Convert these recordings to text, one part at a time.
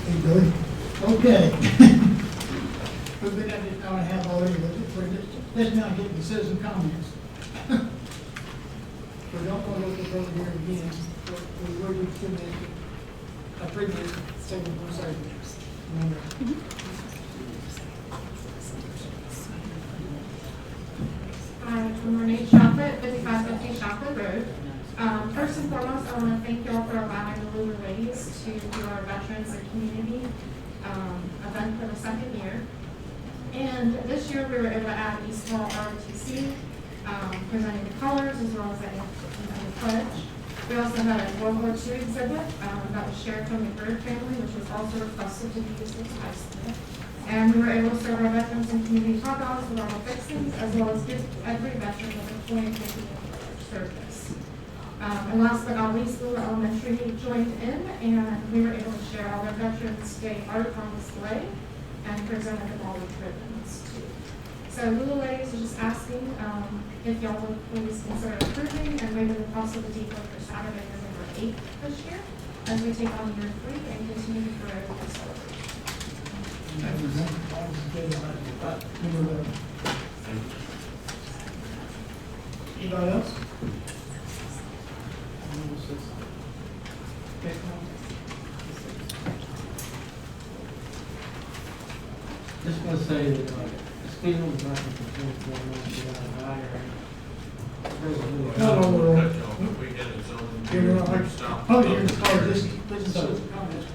Hey, Billy. Okay. We've been at this hour and a half already, but let's now get the citizen comments. We don't want to look at over here again, but we will do 2 minutes, a 3 minute segment on Saturday. Remember? Hi, good morning, Chocolate, 5550 Chocolate Road. First and foremost, I want to thank you all for allowing the Lulu Ladies to do our Veterans and Community event for the 2nd year. And this year, we were able to add East Hall ROTC, presenting the colors as well as the pledge. We also had a World War II exhibit that was shared from the Bird family, which was also requested to be used as high school. And we were able to serve our veterans and community hot dogs with all the fixings, as well as give every veteran with a coin taking service. And last but not least, Lula Elementary joined in, and we were able to share all their Veterans Day art on display and presented them all with ribbons too. So Lula Ladies is just asking if y'all would please consider approving and waiving the cost of the depot for Saturday, November 8th this year, as we take on year 3 and continue to grow the celebration. Anybody else? Okay. Just want to say that the speed limit is not going to change for We get it, so You're we right. stop. Oh, you're just citizen comments.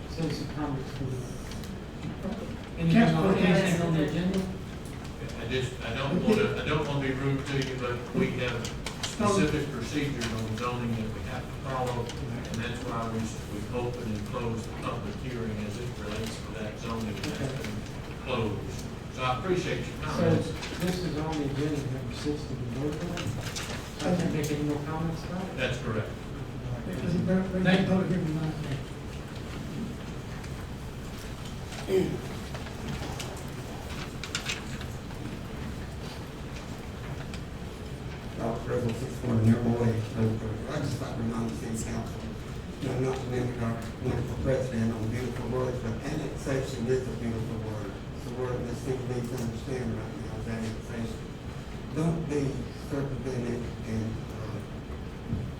Send some comments to the. Council, Anything on the agenda? I don't want to be rude to you, but we have specific procedures on zoning that we have to follow, and that's why we open and close the public hearing as it relates to that zoning that's been closed. So I appreciate your So comments. this is on the agenda, number 6 to be voted on. So I can't make any more comments about it? That's correct. Thank you. President 61 year boy, I just like to remind the city council, not to limit our wonderful president on beautiful words, but annexation is a beautiful word. It's a word that city needs to understand right now, is annexation. Don't be circumvented and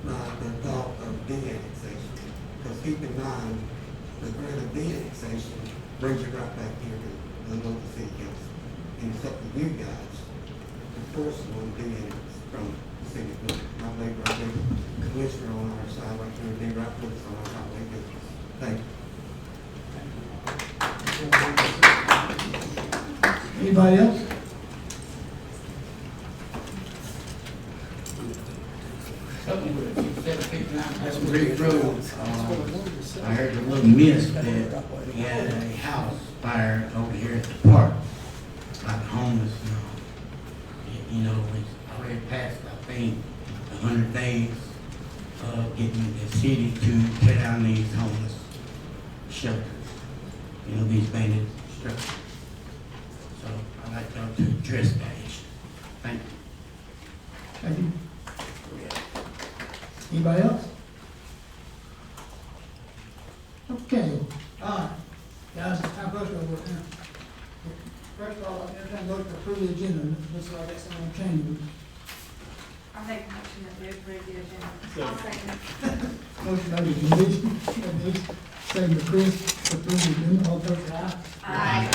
by the thought of de-annexation, because keep in mind, the threat of de-annexation brings you right back here to the local city council. And it's up to you guys to force them on de-annex from the city of Clinton. I believe our big commissioner on our side right here, D. Right puts on our side, they do. Thank you. Anybody else? That's Rick Road. I heard a little mist that we had a house fire over here at the park, like homeless and all. You know, it's already passed, I think, 100 days of getting the city to tear down these homeless shelters. You know, these bandit structures. So I'd like y'all to address that issue. Thank you. Thank you. Anybody else? Okay, all right. Guys, it's time for us to work now. First of all, every time we look to approve the agenda, looks like that's some changes. I'll make a motion that we approve the agenda. I'll second. Motion by Denise, second by Chris, to approve the agenda, all those aye. Aye.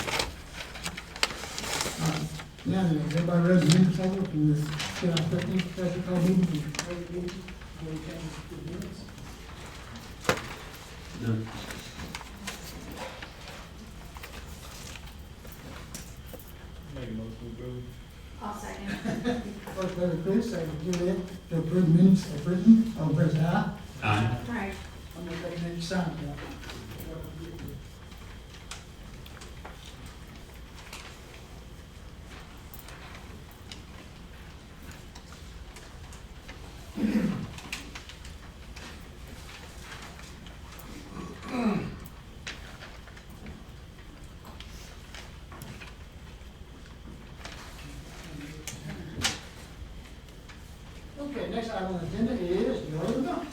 All right. Now, then, everybody ready to move forward to the July 13th special call meeting, for the meeting, where we change the minutes. I'll second. First by Chris, second by Juliet, to approve minutes of written, all those aye. Aye. Right. I'm gonna take a minute to sign that. Okay, next item on the agenda is your order of the month.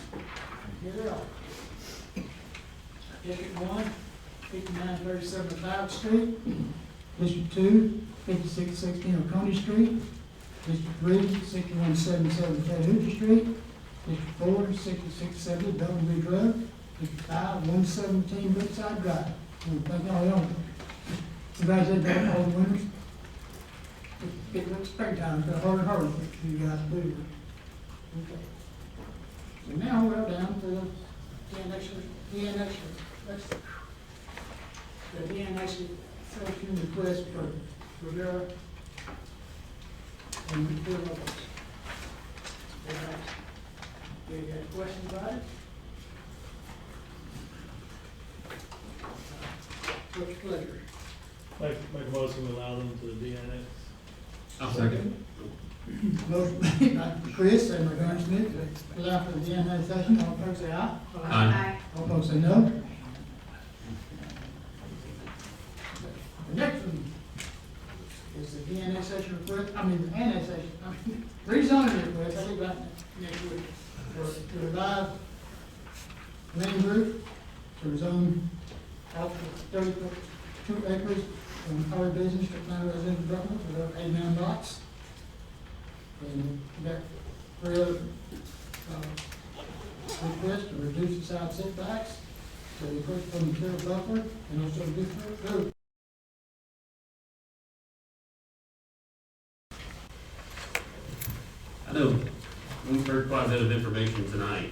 Here they are. District 1, 5937 McLeod Street. District 2, 5616 Oconee Street. District 3, 6177 Chattanooga Street. District 4, 6670 Belton Ridge Road. District 5, 117 Brookside Drive. Thank all y'all. Congratulations on all the winners. It looks springtime, it's harder and harder for you guys to do. Okay. So now we're down to the annexation, the annexation selection request for Rivera and Bill Lopez. Any questions about it? What's your pleasure? Make a motion to allow them to be annexed. I'll second. Motion made by Chris and by Darren Smith to allow for the annexation. All in favor say aye. Aye. All opposed say no. The next one is the de-annexation request, rezoning request, I think about next week, to revive land group, to rezone out to 32 acres from power business to plan residential development for 89 lots. And we got 3 other requests to reduce the side setbacks, so the first from the material buffer, and also reduce the road. I know we've heard quite a bit of information tonight,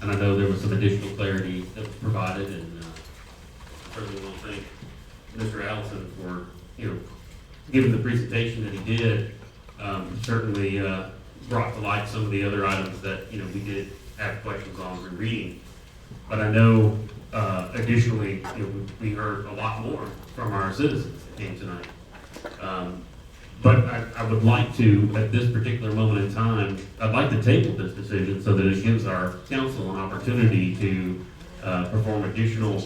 and I know there was some additional clarity that was provided, and I certainly want to thank Mr. Allison for, giving the presentation that he did. Certainly brought to light some of the other items that, we did have questions on rereading. But I know additionally, we heard a lot more from our citizens that came tonight. But I would like to, at this particular moment in time, I'd like to table this decision so that it gives our council an opportunity to perform additional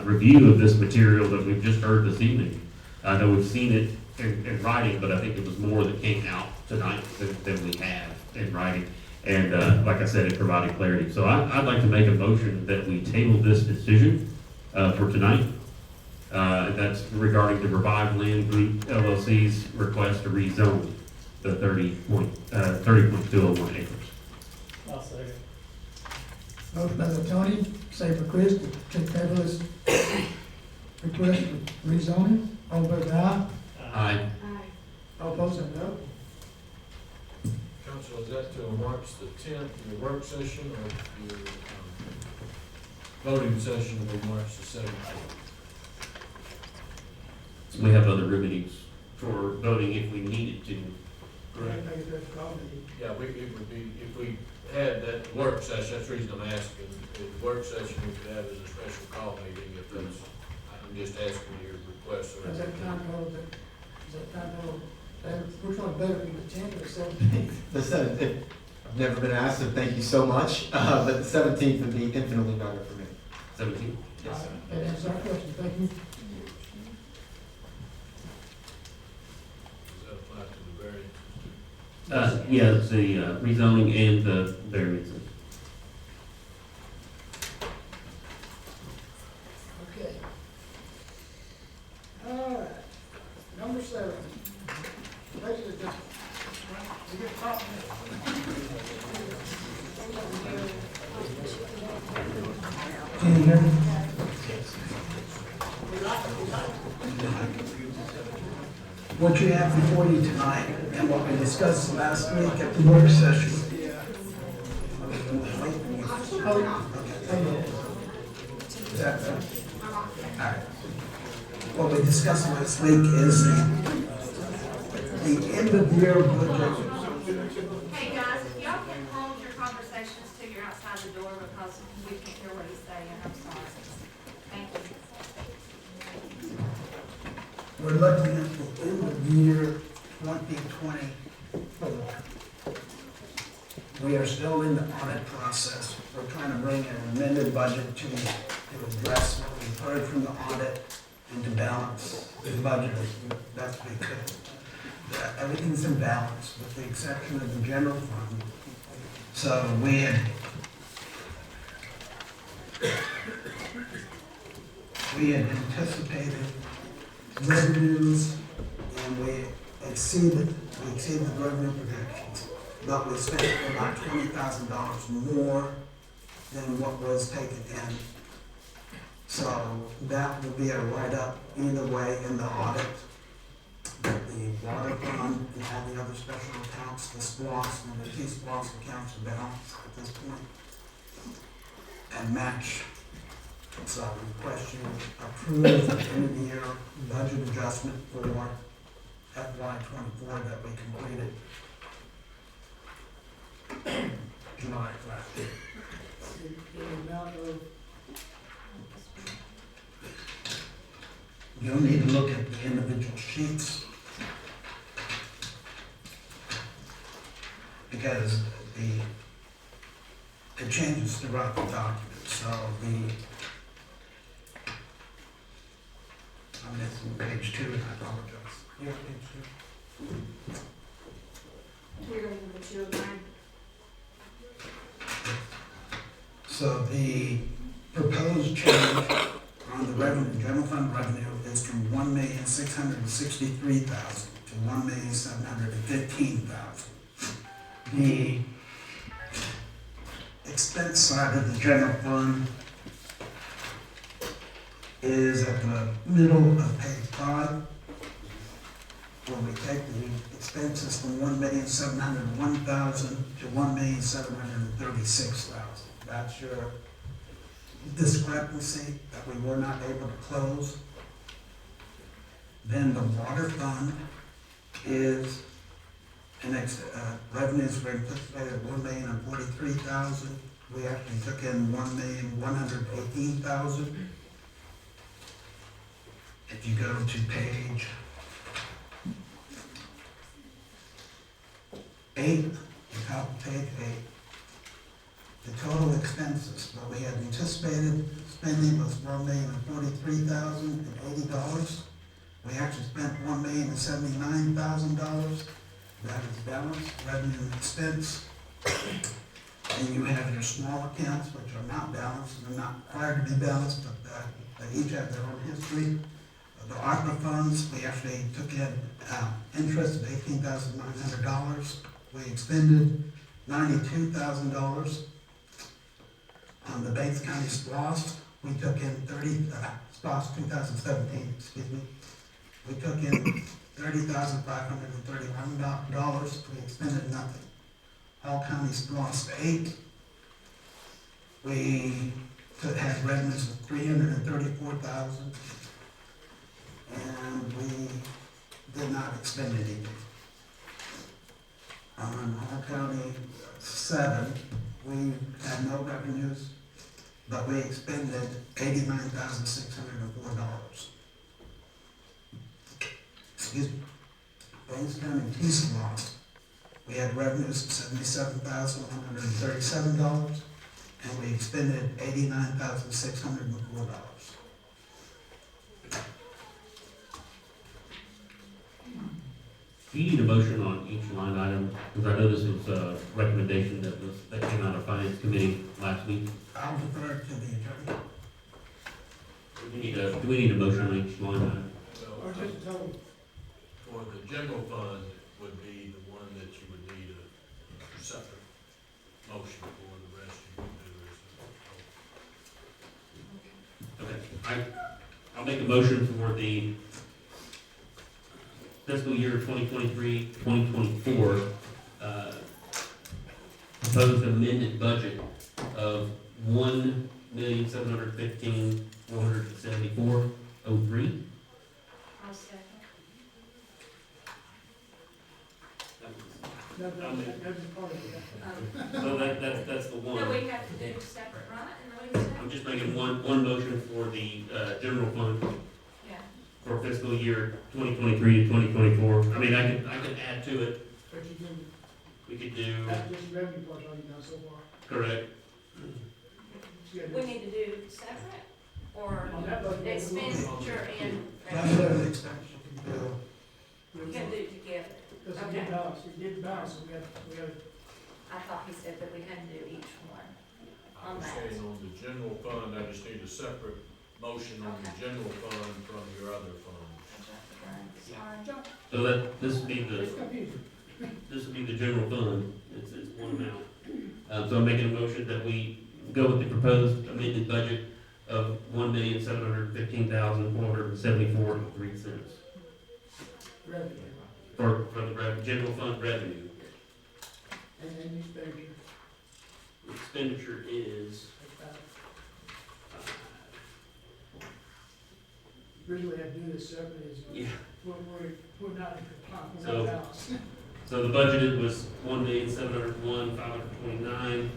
review of this material that we've just heard this evening. I know we've seen it in writing, but I think it was more that came out tonight than we have in writing. And like I said, it provided clarity. So I'd like to make a motion that we table this decision for tonight. That's regarding the Revived Land Group LLC's request to rezone the 30.201 acres. I'll second. Motion by the Tony, second for Chris, to table this request for rezoning. All in favor say aye. Aye. All opposed say no. Council, is that till March the 10th, your work session, or your voting session will be March the 17th? We have other remedies for voting if we needed to. Correct. Yeah, it would be, if we had that work session, that's the reason I'm asking, the work session we could have as a special call meeting, if that's, I'm just asking your request. Is that time better, which one better, the 10th or the 17th? The 17th. I've never been asked, so thank you so much. But the 17th would be infinitely better for me. 17? Yes. That answers our question, thank you. Does that apply to the variance? Yeah, it's the rezoning and the variances. Okay. All right, number 7. Budget adjustment. We get caught Can you hear me? What you have before you tonight and what we discussed last week at the work session. Is that fair? All right. What we discussed last week is the end of year budget. Hey, guys, if y'all can hold your conversations till you're outside the door because we can't hear what he's saying, I'm sorry. Thank you. We're looking at the end of year 2020. We are still in the audit process. We're trying to bring an amended budget to address what we've heard from the audit and to balance the budget as best we could. Everything's in balance with the exception of the general fund. So we had we had anticipated revenues, and we exceeded the revenue projections. But we spent about $20,000 more than what was taken in. So that will be a write-up either way in the audit. But the water fund and all the other special accounts, the SPLOST and the T-SPLOST accounts are balanced at this point and match. So we question approve the end of the year budget adjustment for FY '24 that we completed July last year. The amount of, You'll need to look at the individual sheets because it changes throughout the document. So I'm missing page 2 and I apologize. yeah, page We're going to the children. So the proposed change on the revenue, general fund revenue is from $1,663,000 to $1,715,000. The expense side of the general fund is at the middle of page 5, where we take the expenses from $1,701,000 to $1,736,000. That's your discrepancy that we were not able to close. Then the water fund is revenues were anticipated at $1,043,000. We actually took in $1,118,000. If you go to page 8, the top of page 8, the total expenses, what we had anticipated spending was $1,043,080. We actually spent $1,079,000. That is balanced, revenue and expense. And you have your small accounts, which are not balanced, and they're not required to be balanced, but they each have their own history. The ARPA funds, we actually took in interest of $18,900. We expended $92,000. On the Bates County SPLOST, we took in SPLOST 2017, excuse me. We took in $30,531. We expended nothing. Hall County SPLOST 8, we had revenues of $334,000, and we did not expend anything. On Hall County 7, we had no revenues, but we expended $89,604. Excuse me. Bates County T-SPLOST, we had revenues of $77,137, and we expended $89,604. Do you need a motion on each line item? Because I know this was a recommendation that came out of Finance Committee last week. I'll defer to the attorney. Do we need a motion on each line item? or just total. For the general fund would be the one that you would need a separate motion for. The rest you can do as Okay, I'll make a motion for the fiscal year 2023-2024 proposed amended budget of $1,715,474.03. I'll second. That's part of it. So that's the one. No, we have to do separate, right? And then we I'm just making one motion for the general fund yeah. for fiscal year 2023 to 2024. I mean, I could add to it. But you can, We could do, that's just revenue part already done so far. correct, Yeah, We need to do separate or on that budget, expenditure and That's revenue? an expenditure bill. We can do it together. Because it did balance, so we got, I thought he said that we had to do each one. I'm saying on the general fund, I just need a separate motion on the general fund from your other fund. Sorry. So that, this would be It's the, confusing. this would be the general fund, it's one amount. So I'm making a motion that we go with the proposed amended budget of $1,715,474.03 Revenue. for the general fund revenue. And then expenditure. Expenditure is, Really, we have to do this separately, is yeah, we're not in compliance, So- we're not balance. so the budgeted was $1,701,529,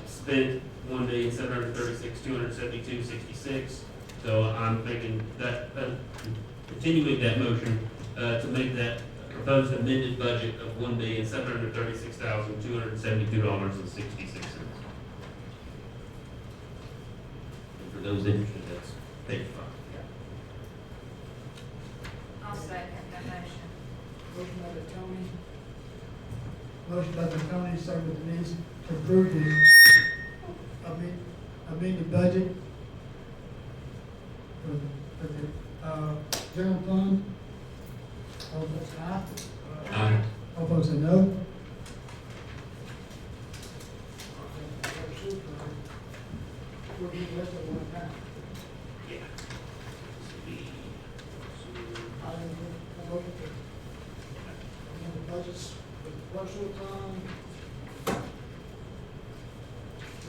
spent $1,736,272.66. So I'm making that, continuing that motion, to make that proposed amended budget of $1,736,272.66. And for those interested, that's page 5. I'll second that motion. Motion by the Tony. Motion by the Tony, second by Denise, to approve the, amend the budget for the, general fund. All votes aye. Aye. All opposed say no. We'll do the rest of it one time. Yeah. This would be, I vote for amend the budgets for the commercial fund,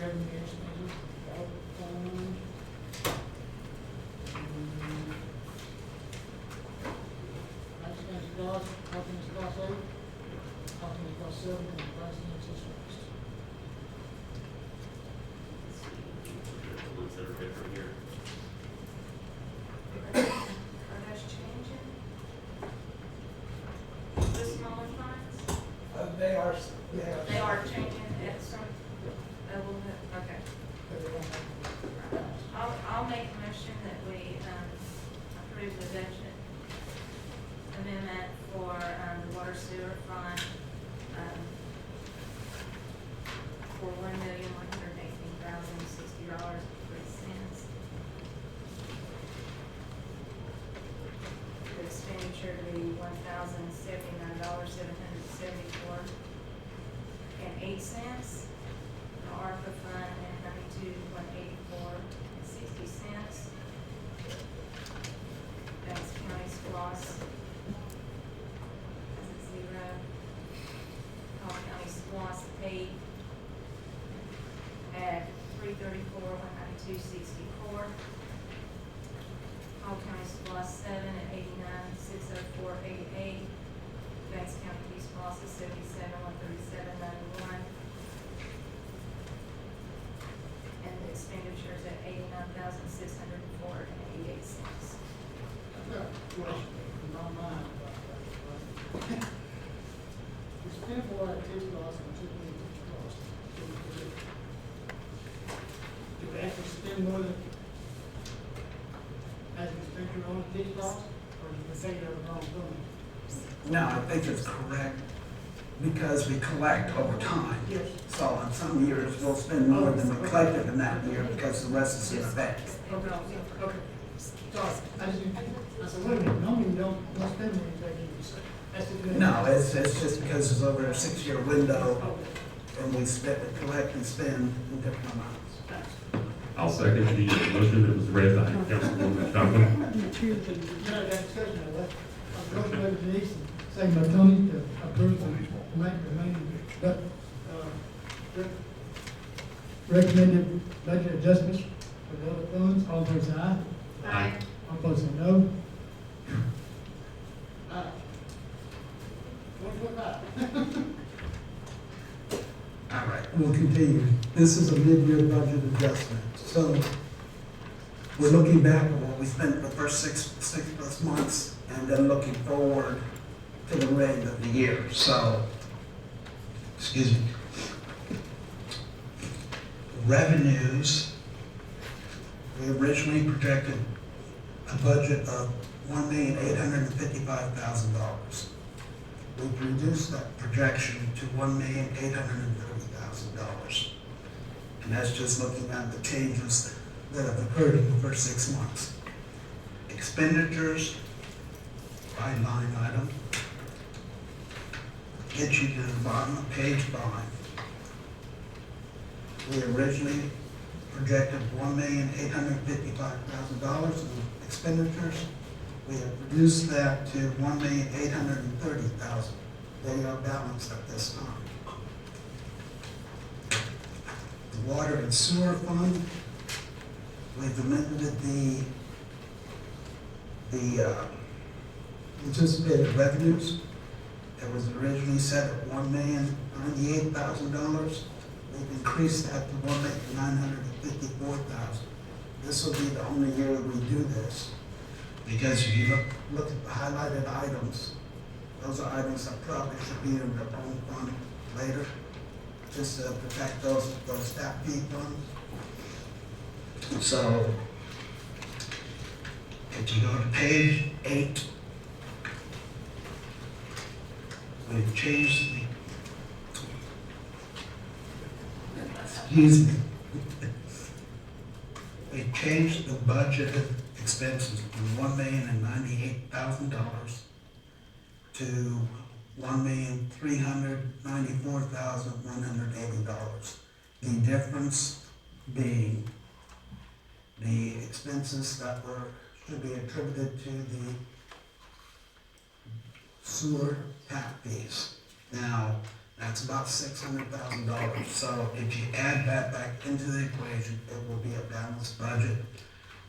revenue expenses, water fund, Mexican class, Hawkins class 8, Hawkins class 7, and President's class. the ones that are different here. Are those changing? The smaller funds? They are, They are changing at some, a little bit, okay. I'll make a motion that we, approve the budget amendment for, the water sewer fund, for $1,118,060.03. The expenditure to be $1,079,774.08. The ARPA fund at $92,184.60. That's county SPOS. That's at $0. All county SPOS paid at $334,192.64. All county SPOS 7 at $89,604.88. Banks County Peace Loss is $77,137.91. And the expenditures at $89,604.88. Question in my mind about that. We spent for our ticket loss and took the ticket loss. Do we actually spend more than as we spent your own ticket loss, or do we take it over the wrong fund? No, I think it's correct because we collect over time. Yes. So in some years, we'll spend more than we collected in that year because the rest is in the bank. Okay, okay. Sorry, I just, I said, wait a minute, normally you don't spend anything, you say. That's the good. No, it's just because it's over a 6-year window Okay. and we collect and spend in different amounts. I'll second the motion that was read by Councilwoman Conklin. No, that discussion, motion by Denise, second by Tony to approve the recommended budget adjustments for the other funds. All votes aye. Aye. All opposed say no. Aye. 1.5. All right, we'll continue. This is a mid-year budget adjustment. So we're looking back at what we spent the first six plus months and then looking forward to the remainder of the year. So, excuse me. Revenues, we originally projected a budget of $1,855,000. We've reduced that projection to $1,830,000. And that's just looking at the changes that have occurred in the first 6 months. Expenditures by line item. Get you to the bottom of page 5. We originally projected $1,855,000 in expenditures. We have reduced that to $1,830,000. They are balanced at this time. The water and sewer fund, we've amended the anticipated revenues. It was originally set at $1,098,000. We've increased that to $1,954,000. This will be the only year that we do this. Because if you look at the highlighted items, those are items that probably should be in their own fund later, just to protect those tap fee funds. So, if you go to page 8, we've changed we've changed the budgeted expenses from $1,098,000 to $1,394,180. The difference being the expenses that should be attributed to the sewer tap fees. Now, that's about $600,000. So if you add that back into the equation, it will be a balanced budget.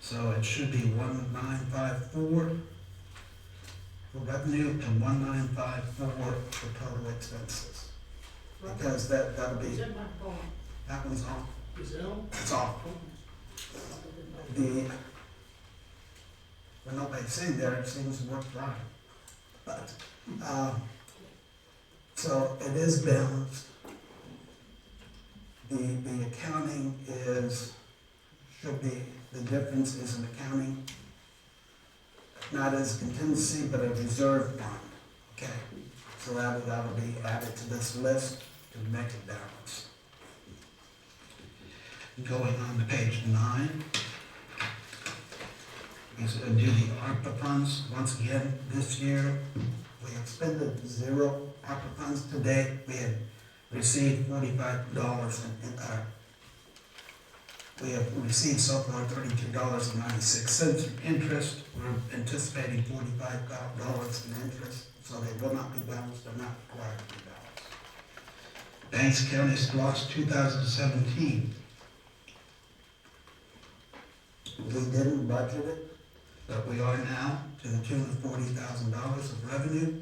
So it should be 1954 for revenue and 1954 for total expenses. Because that'll be, that one's off. Is it on? It's off. When nobody's sitting there, it seems to work fine. But, so it is balanced. The accounting the difference is in accounting, not as contingency, but a reserve fund, okay? So that'll be added to this list to make it balanced. Going on to page 9, is to do the ARPA funds. Once again, this year, we expended 0 ARPA funds to date. We had received $45 we have received so far $32.96 in interest. We're anticipating $45 in interest, so they will not be balanced. They're not required to be balanced. Banks County SPLOST 2017. We didn't budget it, but we are now to the tune of $40,000 of revenue.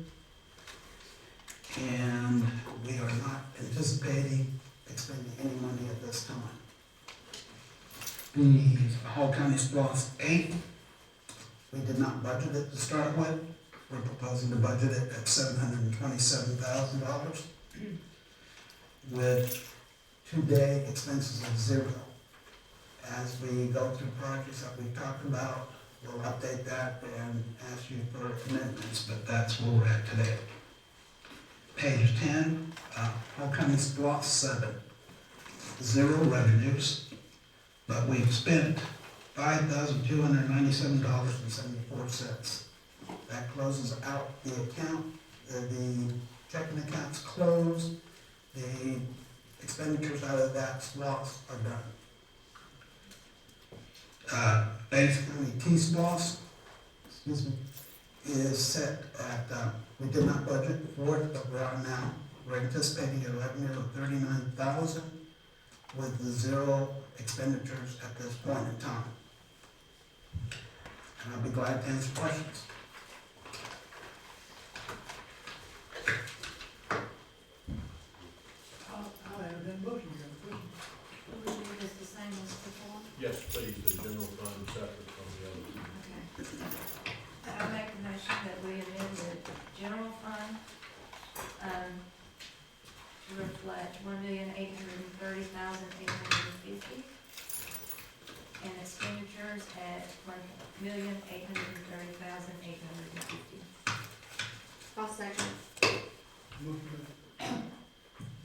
And we are not anticipating expending any money at this time. The Hall County SPLOST 8, we did not budget it to start with. We're proposing to budget it at $727,000 with to-date expenses of 0. As we go through projects that we've talked about, we'll update that and ask you for amendments, but that's where we're at today. Page 10, Hall County SPLOST 7, 0 revenues, but we've spent $5,297.74. That closes out the account. The checking account's closed. The expenditures out of that SPLOST are done. Banks County T-SPLOST, is set at, we did not budget for it, but we are now. We're anticipating a revenue of $39,000 with the 0 expenditures at this point in time. And I'll be glad to answer questions. I'll entertain a motion. You have a question? Will we do this the same as before? Yes, please, the general fund separate from the other. Okay. I make a motion that we amend the general fund, to reflect $1,830,850, and expenditures at $1,830,850. I'll second.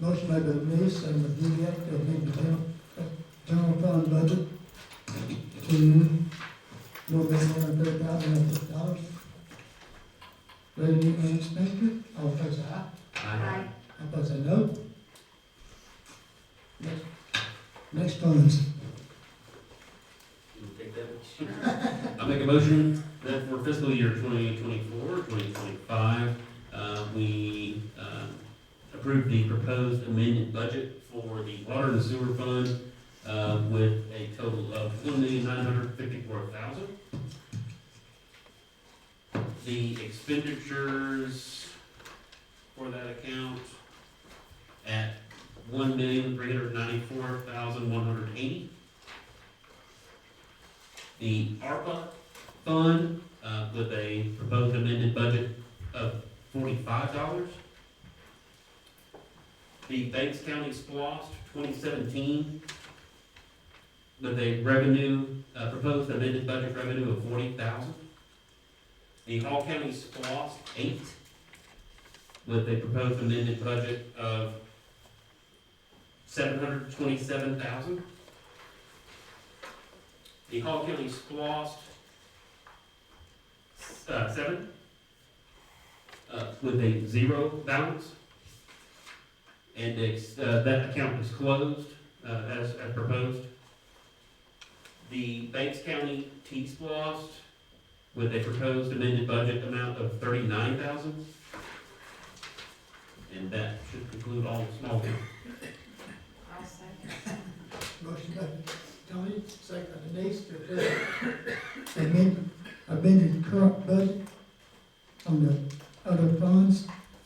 Motion made by Ms. and by Juliet to amend the general fund budget $1,130,050. Revenue and expenditure, all in favor say aye. Aye. All opposed say no. Next funds. You take that? I'll make a motion that for fiscal year 2024-2025, we approve the proposed amended budget for the water and sewer fund with a total of $1,954,000. The expenditures for that account at $1,394,180. The ARPA fund, with a proposed amended budget of $45. The Banks County SPOS 2017, with a revenue, proposed amended budget revenue of $40,000. The Hall County SPOS 8, with a proposed amended budget of $727,000. The Hall County SPOS 7, with a 0 balance. And that account is closed, as proposed. The Banks County T-SPOS, with a proposed amended budget amount of $39,000. And that should conclude all small accounts. I'll second. Motion by Tony, second by Denise, to amend the current budget on the other funds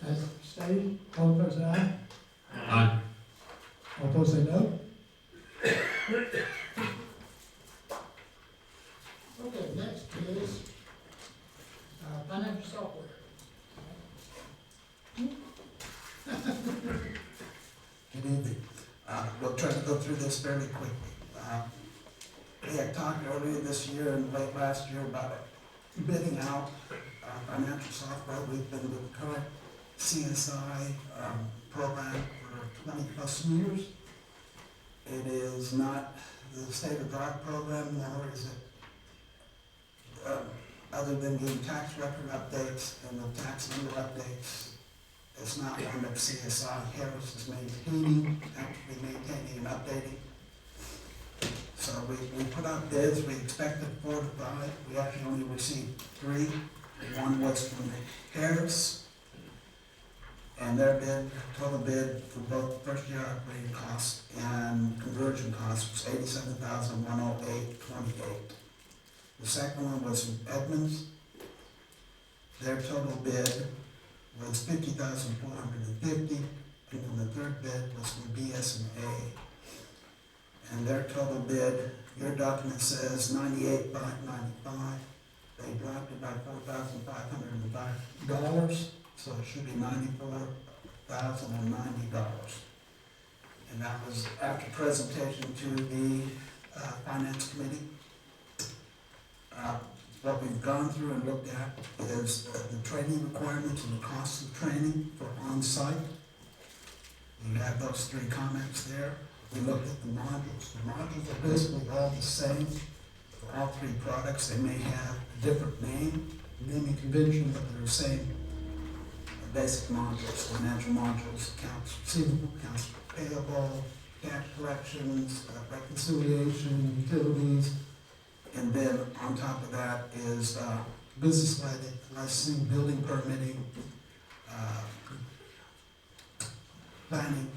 as stated. All in favor say aye. Aye. All opposed say no. Okay, next is financial software. Good evening. We'll try to go through this fairly quickly. We had talked earlier this year and late last year about bidding out financial software. We've been with the current CSI program for 20-plus years. It is not the state-of-the-art program, nor is it, other than doing tax record updates and the tax number updates. It's not one that CSI Harris is maintaining, actually maintaining and updating. So we put out bids, we expected 4 to 5, we actually only received 3. One was from Harris, and their bid, total bid for both first year operating costs and conversion costs was $87,108.28. The second one was from Edmonds. Their total bid was $50,450, and the third bid was from BS&A. And their total bid, your document says $98,595. They dropped it by $4,505, so it should be $94,090. And that was after presentation to the Finance Committee. What we've gone through and looked at is the training requirements and the cost of training for on-site. We have those 3 comments there. We looked at the modules. The modules are basically all the same for all 3 products. They may have a different naming convention, but they're the same basic modules, financial modules, accounts receivable, accounts payable, cash collections, reconciliation, utilities. And then on top of that is business licensing, building permitting, planning.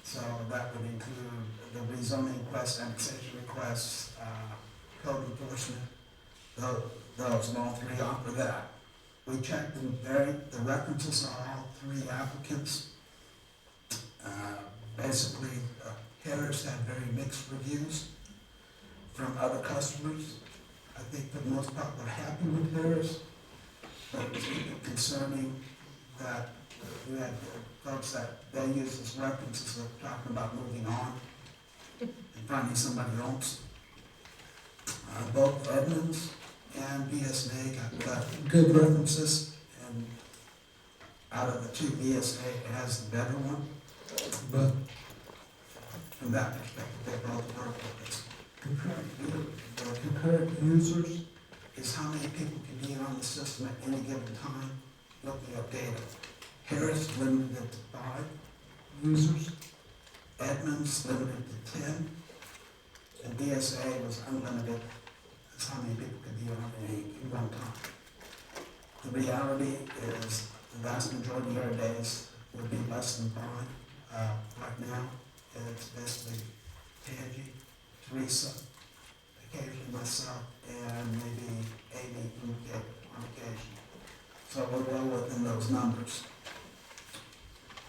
So that would include the rezoning requests, annexation requests, code enforcement, those, and all 3 offer that. We checked them the references are all 3 applicants. Basically, Harris had very mixed reviews from other customers. I think for the most part we're happy with Harris, but it's concerning that we had folks that they use as references of talking about moving on and finding somebody else. Both Edmonds and BSNA got good references, and out of the 2, BSNA has the better one. But from that perspective, they both work with us. concurrent users is how many people can be on the system at any given time, looking at data. Harris limited it to 5 users, Edmonds limited to 10, and BSA was unlimited. That's how many people could be on at one time. The reality is the vast majority of our days will be less than 5. Right now, it's basically Tangi, Teresa, occasionally myself, and maybe Amy on occasion. So we're well within those numbers.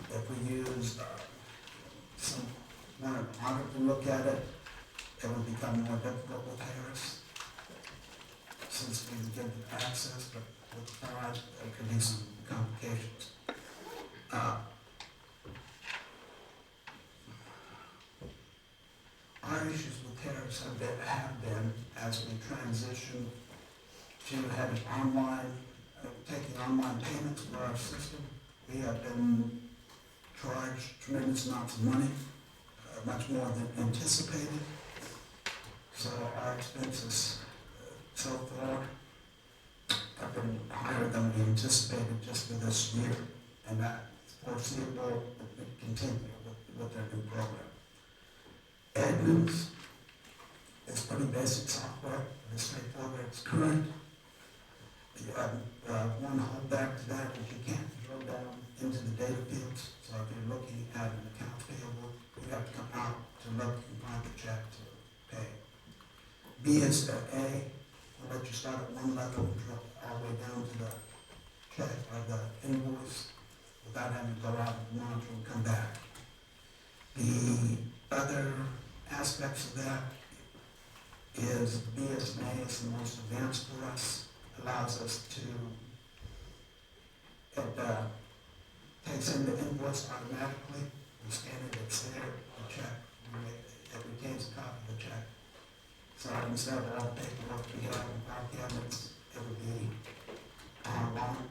If we use one auditor to look at it, it would become more difficult with Harris, since we give access, but with Pride, there could be some complications. Our issues with Harris have been as we transition to having taking online payments for our system. We have been charged tremendous amounts of money, much more than anticipated. So our expenses so far have been higher than we anticipated just for this year, and that is foreseeable to continue with their new program. Edmonds is pretty basic software, it's straightforward, it's current. One holdback to that is you can't drill down into the data fields, so if you're looking at an account payable, you have to come out to look and find the check to pay. BSA will let you start at one level and drill all the way down to the check or the invoice without having to go out and monitor and come back. The other aspects of that is BSNA is the most advanced for us, allows us to, it takes in the invoice automatically, we scan it, it's there, the check, it retains a copy of the check. So instead of all the paperwork we have in our cabinets, it would be online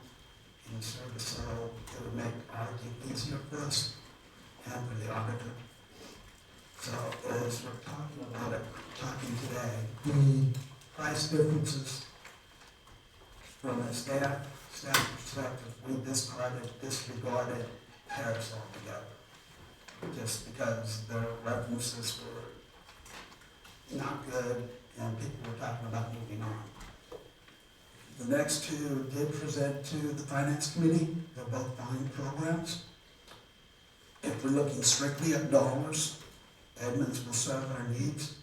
in the service, so it would make our life easier for us and for the auditor. So as we're talking today, the price differences from a staff perspective, we disregarded Harris altogether, just because their references were not good and people were talking about moving on. The next two did present to the Finance Committee. They're both fine programs. If we're looking strictly at dollars, Edmonds will serve our needs.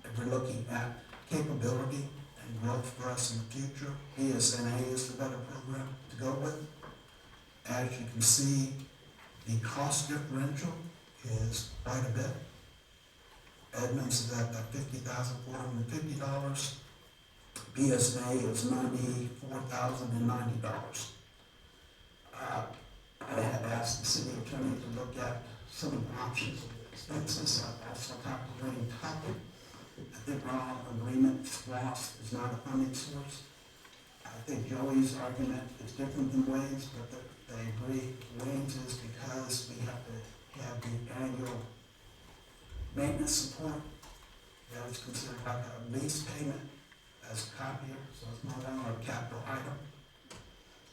If we're looking at capability and growth for us in the future, BSNA is the better program to go with. As you can see, the cost differential is quite a bit. Edmonds is at $50,450. BSNA is $94,090. I had asked the city attorney to look at some of the options of the expenses. I've also talked to Wayne Tucker. I think we're all in agreement SLOSS is not a funding source. I think Joey's argument is different than Wayne's, but they agree. Wayne's is because we have to have the annual maintenance support. That is considered like a lease payment as a copier, so it's no longer a capital item.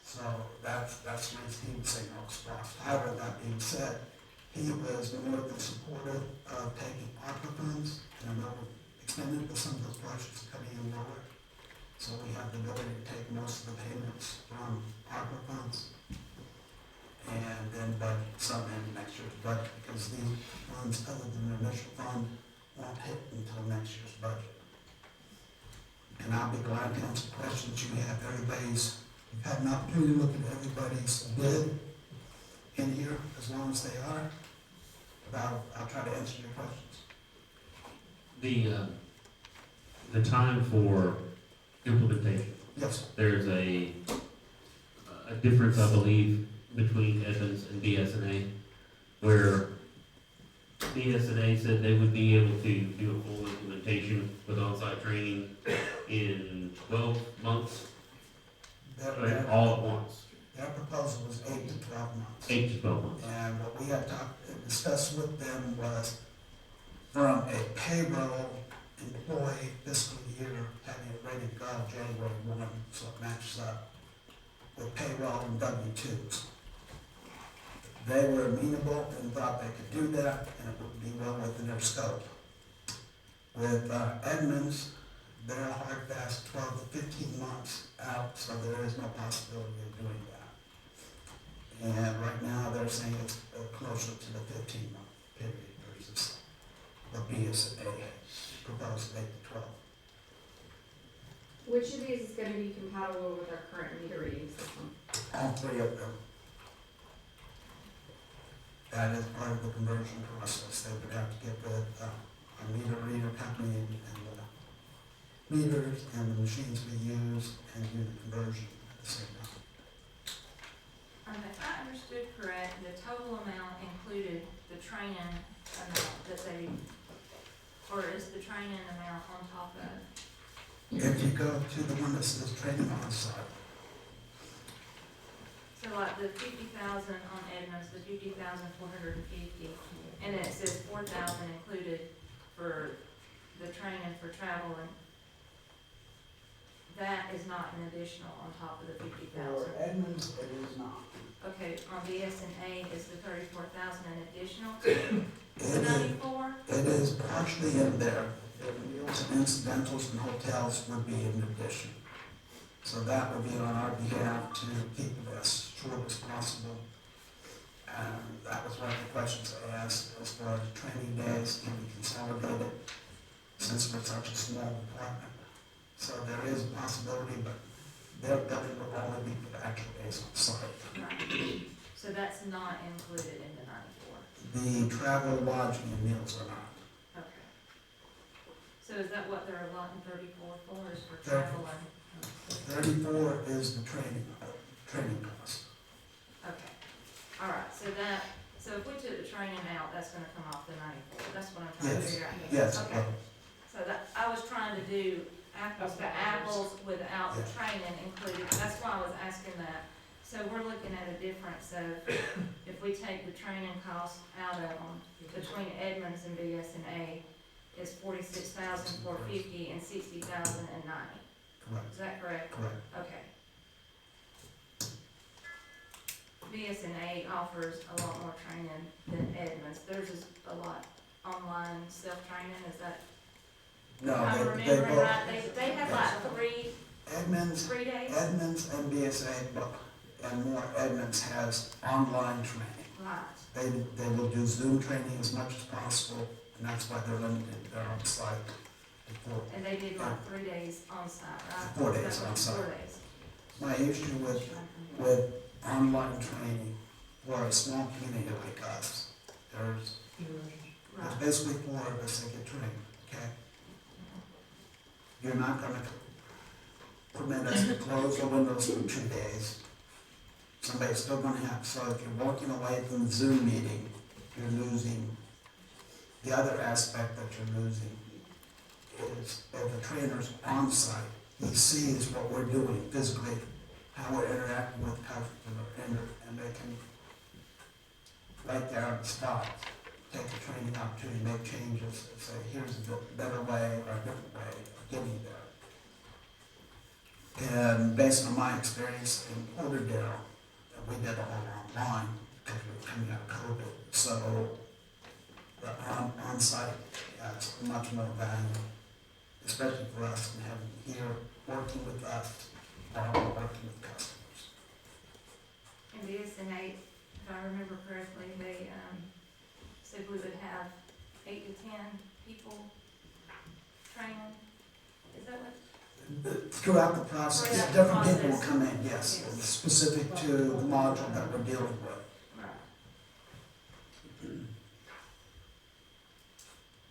So that's the reason he would say no SLOSS. However, that being said, he was more than supportive of taking ARPA funds, and I know we're extended, but some of those projects are coming in lower. So we have the ability to take most of the payments from ARPA funds and then budget some in next year's budget, because these funds, other than the initial fund, won't hit until next year's budget. And I'll be glad to answer questions you have. You've had an opportunity to look at everybody's bid in here, as long as they are. But I'll try to answer your questions. The time for implementation, Yes, there's a difference, I believe, between Edmonds and BSNA, where BSNA said they would be able to do a full implementation with on-site training in 12 months, all at once, their proposal was 8 to 12 months. 8 to 12 months. And what we had discussed with them was from a payroll employee fiscal year, having it ready to go January 1, so it matches up with payroll and W-2s. They were amenable and thought they could do that, and it would be well within their scope. With Edmunds, they're hard fast 12 to 15 months out, so there is no possibility of doing that. And right now, they're saying it's closer to the 15-month period versus the BSA proposed 8 to 12. Which of these is gonna be compatible with our current meter reading system? All three of them. That is part of the conversion process. They would have to get with a meter reader company and the meters and the machines we use and do the conversion at the same time. If I understood correct, the total amount included the training amount that they, or is the training amount on top of? If you go to the one that says training on site, So like the 50,000 on Edmonds, the 50,450, and then it says 4,000 included for the training for travel, and that is not an additional on top of the 50,000. for Edmonds, it is not. Okay, on BSNA is the 34,000 an additional to the 94? It is partially in there. The meals and incidentals and hotels would be in addition. So that would be on our behalf to keep it as short as possible. And that was one of the questions I asked as far as training days can be consolidated since we're such a small department. So there is a possibility, but their billing will only be for the actual days on site. Right. So that's not included in the 94? The travel, lodging, and meals are not. Okay. So is that what they're allotting 34 for, is for 34. travel and? 34 is the training cost. Okay, all right, so if we took the training out, that's gonna come off the 94, that's what I'm trying to Yes, figure out here. yes. Okay, so that, I was trying to do apples to apples without the Yeah. training included, that's why I was asking that. So we're looking at a difference of, if we take the training costs out of them, between Edmonds and BSNA, is 46,450 and 60,090. Correct, Is that correct? correct. Okay. BSNA offers a lot more training than Edmonds. Theirs is a lot online self-training, is that, No, if I'm they remembering both, right? They have like Edmonds, 3 days? Edmonds and BSA, and more Edmonds has online training. Right. They will do Zoom training as much as possible, and that's why they're limited, they're on site. And they did like 3 days on site, right? 4 days That's on what, site. 4 days. My issue with online training for a small community like us, there's Right. basically 4 of us that get trained, okay? You're not gonna permit us to close the windows for 2 days. Somebody's still gonna have, so if you're walking away from the Zoom meeting, you're losing, the other aspect that you're losing is if the trainer's on site, he sees what we're doing physically, how we're interacting with customers, and they can, right there on the spot, take the training opportunity, make changes, and say, here's a better way or a different way of getting there. And based on my experience in Porterdale, we did all online because we were coming out of COVID. So the on-site has much more value, especially for us and having here working with us while we're working with customers. And BSNA, if I remember correctly, they said we would have 8 to 10 people training. Is that what? Throughout the process, Throughout the different people will process. come in, yes, Yes. specific to the module that we're dealing with. Right.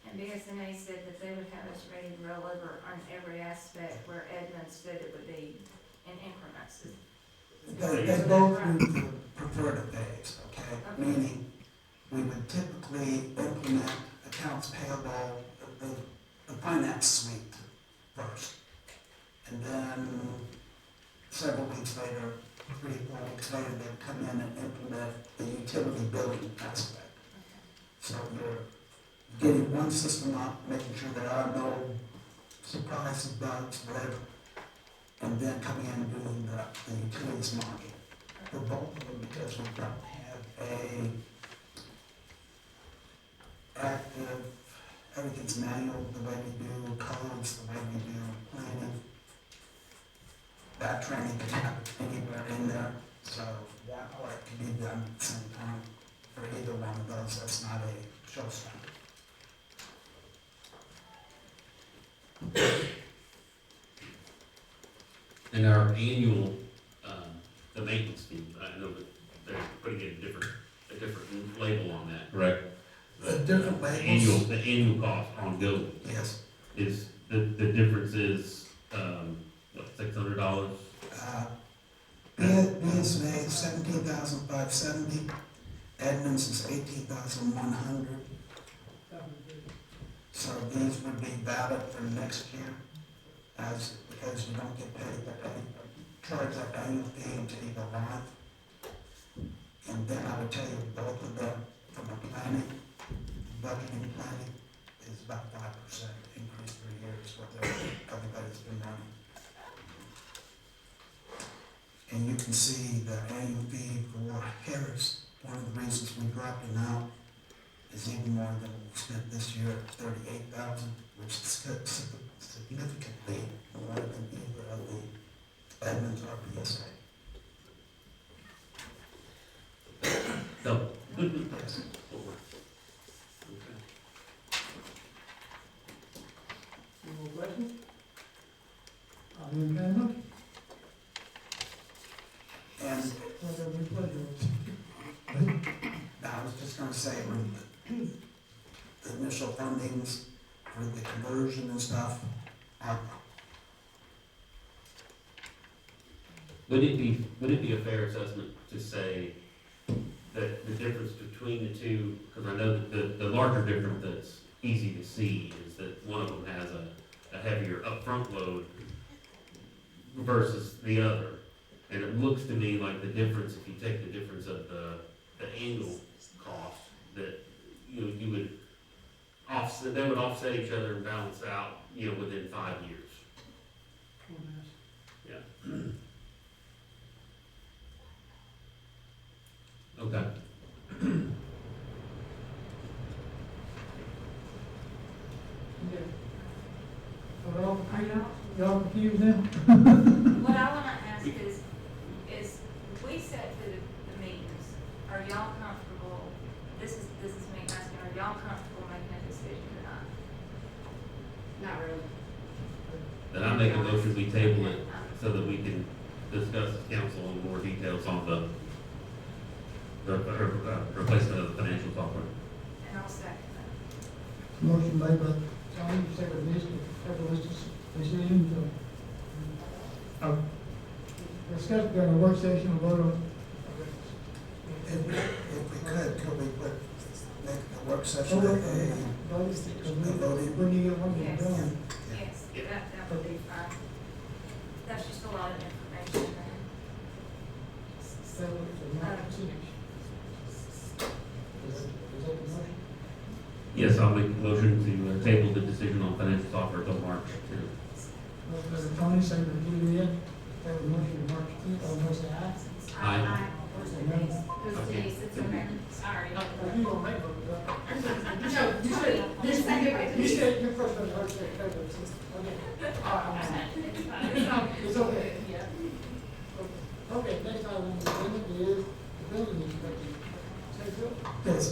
And BSNA said that they would have us ready to roll over on every aspect, where Edmonds said it would be in increments. They both would prefer the phase, okay? Okay. Meaning, we would typically implement accounts payable, the finance suite first. And then several weeks later, 3 or 4 weeks later, they'd come in and implement the utility billing aspect. So getting one system up, making sure there are no surprises, bugs, whatever, and then coming in and doing the utilities market. For both of them, because we don't have active, everything's manual, the way we do codes, the way we do planning. That training can happen anywhere in there, so that or it can be done at the same time for either one of those. That's not a showstopper. And our annual, the maintenance fee, I know that they're putting in a different label on that, correct? The different The labels. annual cost on building Yes. is, the difference is, what, $600? BSNA is 17,570, Edmonds is 18,100. So these would be valid for next year, because you don't get paid, charge that annual fee until you go live. And then I would tell you both of them, from a planning, budgeting planning, is about 5% increase per year is what everybody's been running. And you can see the annual fee for Harris, one of the reasons we dropped it out is even more than we spent this year at $38,000, which is significantly more than either of the Edmonds or BSA. Double. Yes. Okay. Any more questions? I'll entertain a motion. And Whatever your pleasure is. I was just gonna say, when the initial fundings for the conversion and stuff, Would it be a fair assessment to say that the difference between the two, because I know that the larger difference that's easy to see is that one of them has a heavier upfront load versus the other. And it looks to me like the difference, if you take the difference of the annual cost, that, you would offset, they would offset each other and balance out, within 5 years. Yeah. Okay. Y'all confused now? What I wanna ask is we set for the meetings, are y'all comfortable, this is me asking, are y'all comfortable making a decision tonight? Not really. Then I make a motion, we table it so that we can discuss as council in more details on the replacement of the financial software. And I'll second that. Motion made by Tony, second by Mr. Decision to, discuss during a work session, or vote on. if we could make the work session a voting? When you get one Yes. done. Yes, that would be fine. That's just a lot of information there. So, is that the motion? Yes, I'll make a motion to table the decision on financial software till March 2. Motion by Tony, second by Juliet, have a motion to March 10th, all those say aye. Aye. Where's Denise? Who's Denise? It's okay. Sorry. You gonna make it, right? No, You said your first one, I said, okay. It's okay. Yeah. Okay, next item on the agenda is the building inspector. Say, Bill? Yes,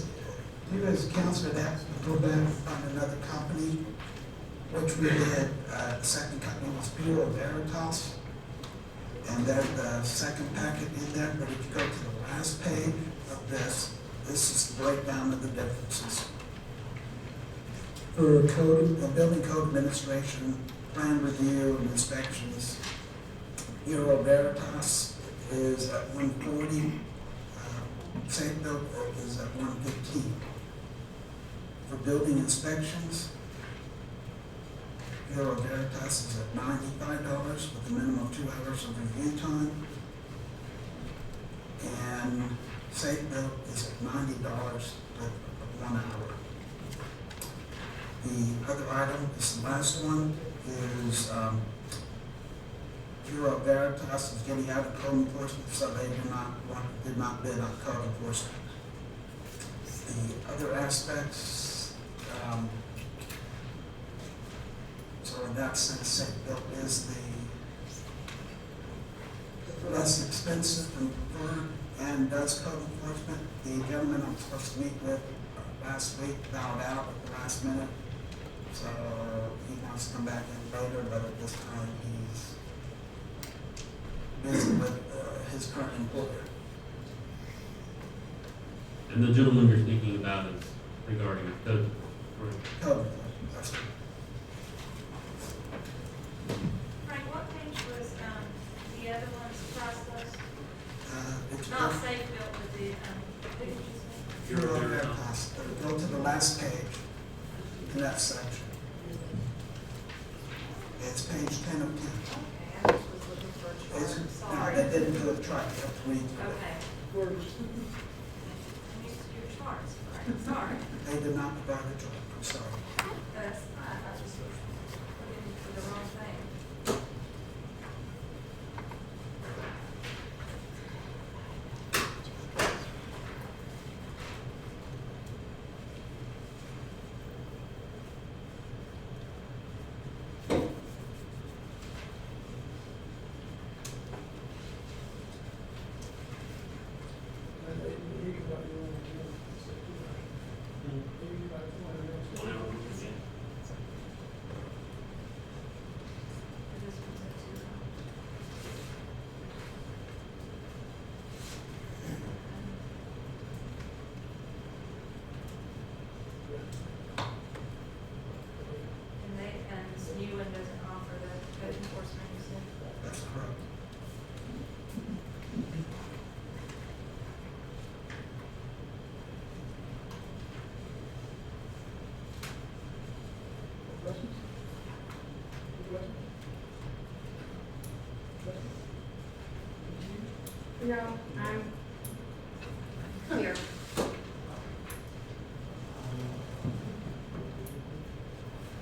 you as a council would have to go back on another company, which we did, the second company was Bureau Veritas. And then the second packet in there, but if you go to the last page of this is the breakdown of the differences. For building code administration, plan review and inspections, Bureau Veritas is at 140, Safe Build is at 115. For building inspections, Bureau Veritas is at $95 with a minimum of 2 hours of review time. And Safe Build is at $90 with 1 hour. The other item, this last one, is, Bureau Veritas is getting out of code enforcement, so they did not bid on code enforcement. The other aspects, so in that sense, St. Bill is the less expensive and preferred and does code enforcement. The gentleman I'm supposed to meet with last week bowed out at the last minute, so he wants to come back in later, but at this time he's busy with his current employer. And the gentleman you're speaking about is regarding code. Code enforcement, that's right. Frank, what page was, the other one's price list? It's Not safe built with the, who did you say? Bureau Veritas. Go to the last page in that section. It's page 10 of 10. Okay, I just was looking for a chart, No, sorry. they didn't do it right, you have to read through it. Okay. I'm used to your charts, Frank, sorry. They did not provide a chart, I'm sorry. That's, I just was looking for the wrong thing. This one's at 2. And this new one doesn't offer the code enforcement, you said? That's correct. Questions? Questions? No, I'm here.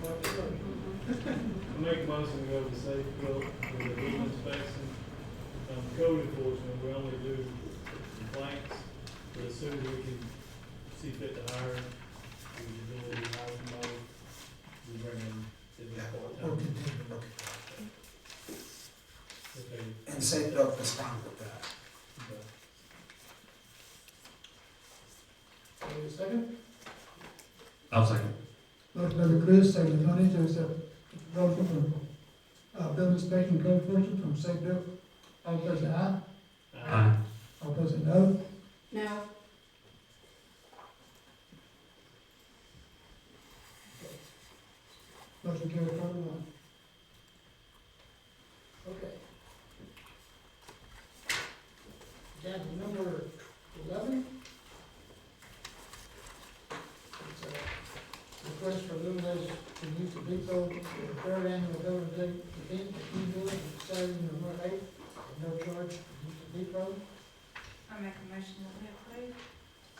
I make a motion to go to safe build for the building inspection. Code enforcement, we only do complaints, but as soon as we can see fit to hire, we can do it, hire somebody, we bring in to the Yeah, part we'll time. continue to look at that. Okay. And St. Bill is fine with that. Any second? I'll second. Motion by the Chris, second by Tony, to accept proposal from, building inspection code enforcement from St. Bill. All opposed, say aye. Aye. All opposed, say no. No. Motion carried 4-1. Okay. Down to number 11. It's a request for Lumina's to use the depot for the third annual building day event at Keywood, Saturday, November 8th, at no charge to use the depot. I make a motion that we approve.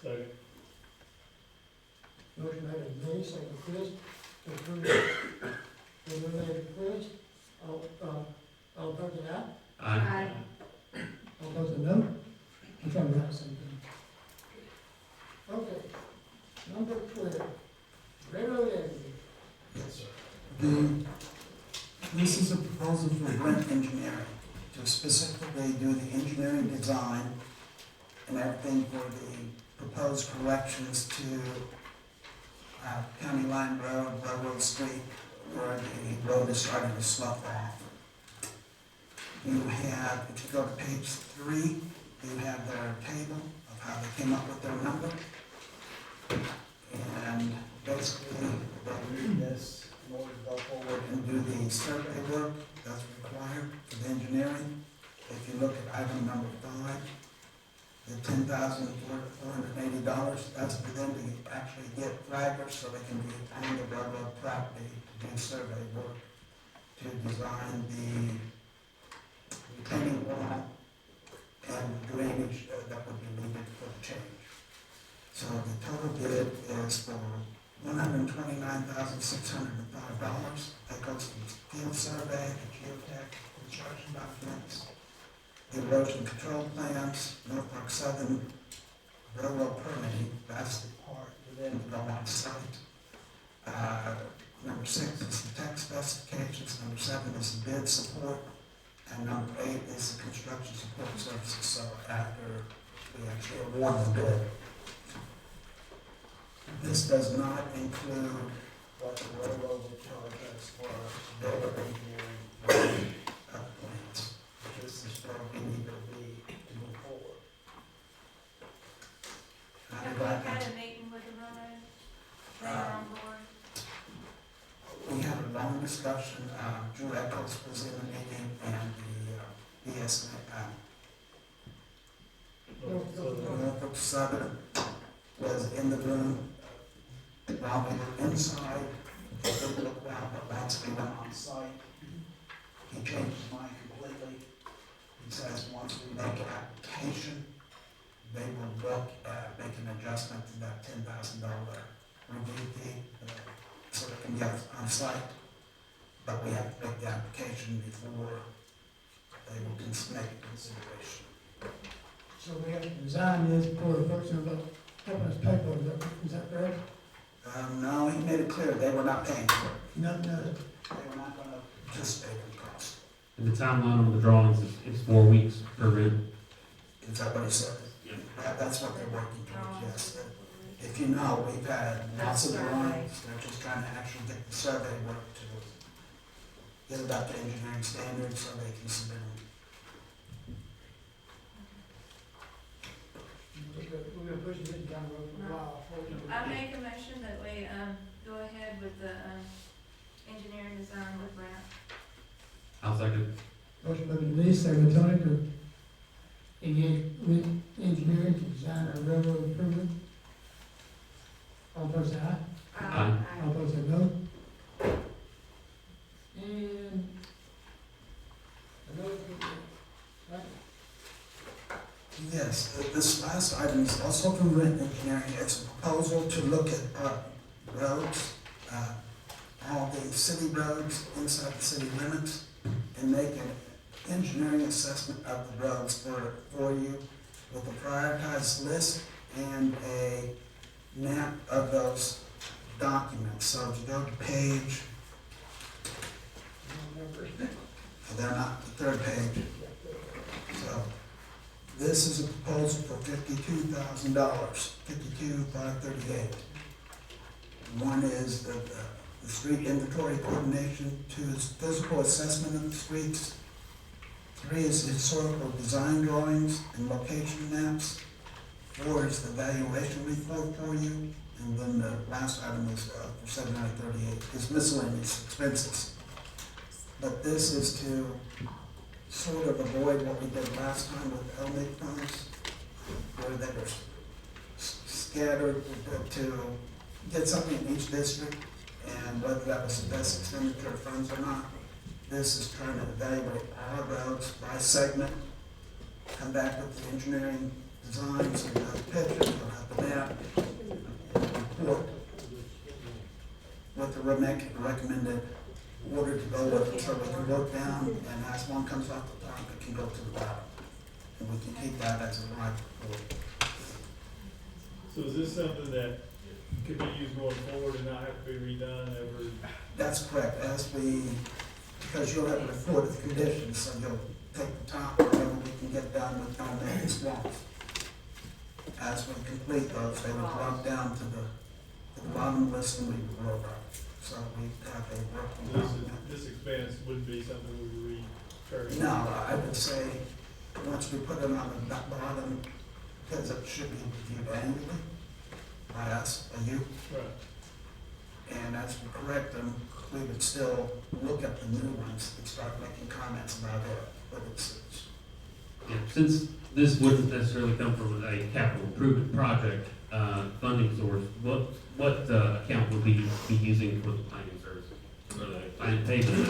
Second. Motion made by Lee, second by Chris, to approve the Lumina's request. All opposed, say aye. Aye. All opposed, say no. I'm trying to write the same thing. Okay, number 12, Railroad Avenue. Yes, sir. This is a proposal for Brent Engineering to specifically do the engineering design and everything for the proposed corrections to County Line Road, Railroad Street, where the road is starting to slough off. You have, if you go to page 3, you have their table of how they came up with their number. And basically, they need this in order to go forward and do the survey work that's required for the engineering. If you look at item number 5, the $10,480, that's for them to actually get flaggers so they can be on the railroad property to do survey work, to design the retaining wall and drainage that would be needed for the change. So the total bid is for $129,605. That goes to the field survey, the geotech, construction documents, the erosion control plans, Norfolk Southern railroad permitting, that's the part within the Belmont site. Number 6 is the tech specifications, number 7 is the bid support, and number 8 is the construction support services, so after we actually award the bid. This does not include what the railroad would charge us for builder engineering plans. This is where we need to be to move forward. Have we had a meeting with the railroad? They are on board? We had a long discussion, Drew Eccles was in the meeting, and the BSNA, Norfolk Southern was in the room. While we were inside, it didn't look well, but once we went on site, he changed his mind completely. He says once we make an application, they will look at making an adjustment to that $10,000 review fee, so they can get on site. But we have to make the application before they will make a consideration. So we have to design this for the person about helping us pay for it, is that correct? No, he made it clear they were not paying for it. No. They were not gonna participate in the cost. And the timeline on the drawings is 4 weeks per bid. Is that what he said? Yeah. That's what they're working towards, yes. If you know, we've had lots of drawings, they're just trying to actually get the survey work to get it up to engineering standards so they can submit them. We're gonna push it down the road for a while. I make a motion that we, go ahead with the, engineering design with Brent. I'll second. Motion by Denise, second by Tony, to engage with engineering to design our railroad improvement. All opposed say aye. Aye. All opposed say no. And another, right? Yes, this last item is also from Rent Engineering. It's a proposal to look at roads, all the city roads inside the city limits, and make an engineering assessment of the roads for you with a prioritized list and a map of those documents. So if you go to page, they're not the third page. So this is a proposal for $52,000, $52,538. One is the street inventory coordination. 2 is physical assessment of the streets. 3 is historical design drawings and location maps. 4 is the valuation report for you. And then the last item is for $738, is miscellaneous expenses. But this is to sort of avoid what we did last time with LMIG funds, where they were scattered to get something in each district, and whether that was the best expenditure of funds or not. This is trying to evaluate our roads by segment, come back with the engineering designs, and the pictures, and the map, and report with the recommended order to go with, so we can work down, and as one comes off the top, it can go to the bottom. And we can keep that as a live report. So is this something that could be used going forward and not have to be redone every? That's correct, because you'll have a report of conditions, so you'll take the top, whatever we can get done with no maintenance walls. As we complete those, they will drop down to the bottom list and we will roll up. So we have a working document. This expense wouldn't be something we would recur. No, I would say, once we put it on the bottom, because it should be reviewed annually by us, by you, Right. and as we correct them, we would still look at the new ones and start making comments about it. But it's Yeah, since this wouldn't necessarily come from a capital improvement project, funding source, what account would we be using for the planning services, for the plan payment?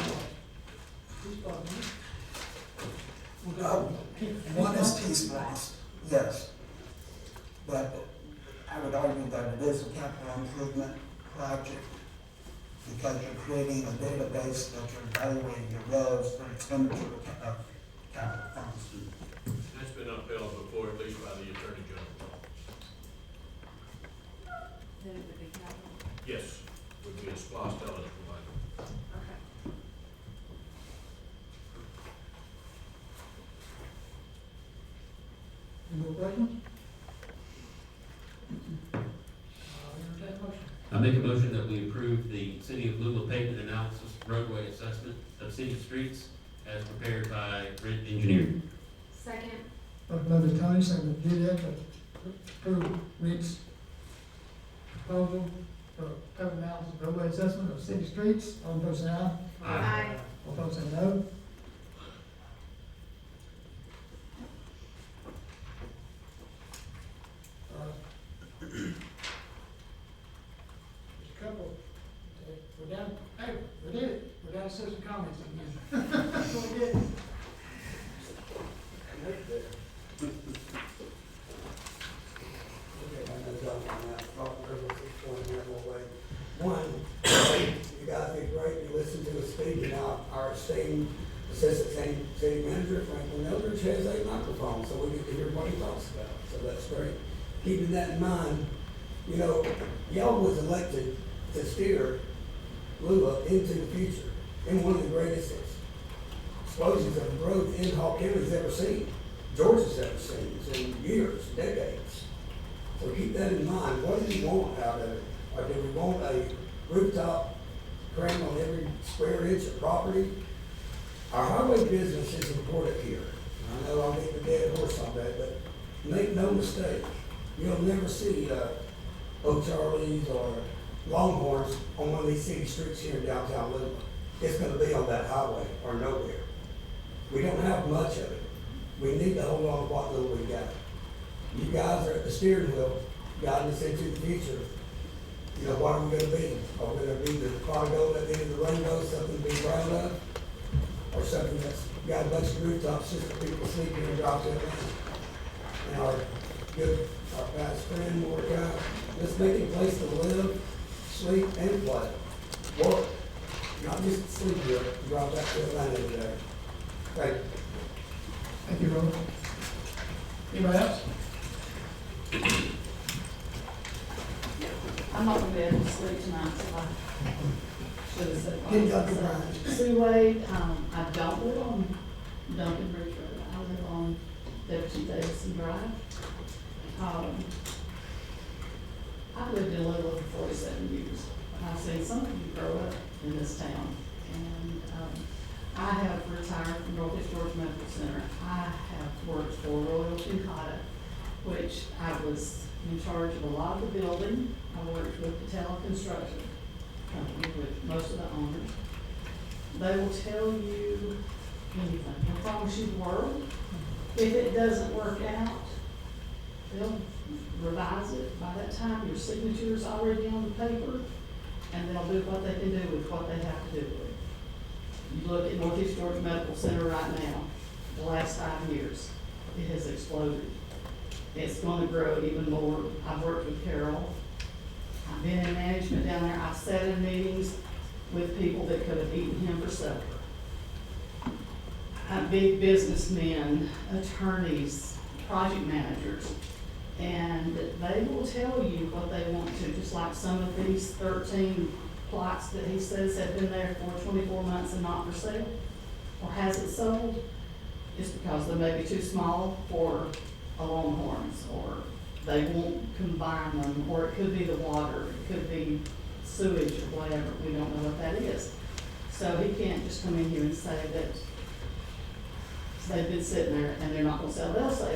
one is T-Splost, yes. But I would argue that it is a capital improvement, project because you're creating a database that you're evaluating your roads for expenditure of capital funds. That's been upheld before, at least by the Attorney General. Then it would be capital. Yes, would be a SPOS eligible item. Okay. Any more questions? Entertain a motion. I make a motion that we approve the City of Louisville pavement analysis roadway assessment of city streets as prepared by Rent Engineering. Second. Motion by Ms. Tony, second by Juliet, to approve Rick's proposal for cover analysis roadway assessment of city streets. All in favor say aye. Aye. All opposed say no. Just a couple, we're down, hey, we did it, we're down to citizen comments again. That's what we did. Okay, I know y'all on that, talk to everyone, keep going that whole way. One, you guys did great, you listened to us speak, and now our esteemed assistant city manager, Franklin Eldridge, has a microphone, so we get to hear what he talks about, so that's great. Keeping that in mind, you know, y'all was elected to steer Louisville into the future in one of the greatest explosions of growth in Hall County's ever seen, Georgia's ever seen, in years, decades. So keep that in mind. What do we want out of it? Or do we want a rooftop crane on every square inch of property? Our highway business is important here. I know I'll get the dead horse on that, but make no mistake, you'll never see O'Charlie's or Longhorns on one of these city streets here in downtown Louisville. It's gonna be on that highway or nowhere. We don't have much of it. We need to hold on to what little we got. You guys are at the steering wheel, guiding us into the future. You know, what are we gonna be? Are we gonna be the prodigal at the end of the rainbow, something to be proud of? Or something that's got a bunch of rooftops just for people sleeping and drop their land? And our past friend Mordecai, let's make it a place to live, sleep, and play. Work, not just sleep here, drop that to Atlanta every day. Thank you. Thank you, Robert. Anybody else? I'm not gonna be able to sleep tonight, so I should have said. Get Dr. Brown. Sue Wade, I don't live on Duncan Bridge Road, I live on Deputy Davidson Drive. I've lived in Louisville for 47 years, and I've seen some of you grow up in this town. And, I have retired from Northeast Georgia Medical Center. I have worked for Royal Tunkata, which I was in charge of a lot of the building. I worked with Patel Construction Company, with most of the owners. They will tell you anything. I promise you the world. If it doesn't work out, they'll revise it. By that time, your signature's already on the paper, and they'll do what they can do with what they have to do with it. You look at Northeast Georgia Medical Center right now, the last 5 years, it has exploded. It's gonna grow even more. I've worked with Carol. I've been in management down there. I've sat in meetings with people that could have eaten him for supper. Big businessmen, attorneys, project managers, and they will tell you what they want to, just like some of these 13 plots that he says have been there for 24 months and not for sale, or hasn't sold, is because they may be too small for a Longhorns, or they won't combine them, or it could be the water, it could be sewage or whatever, we don't know what that is. So he can't just come in here and say that they've been sitting there and they're not gonna sell, they'll sell.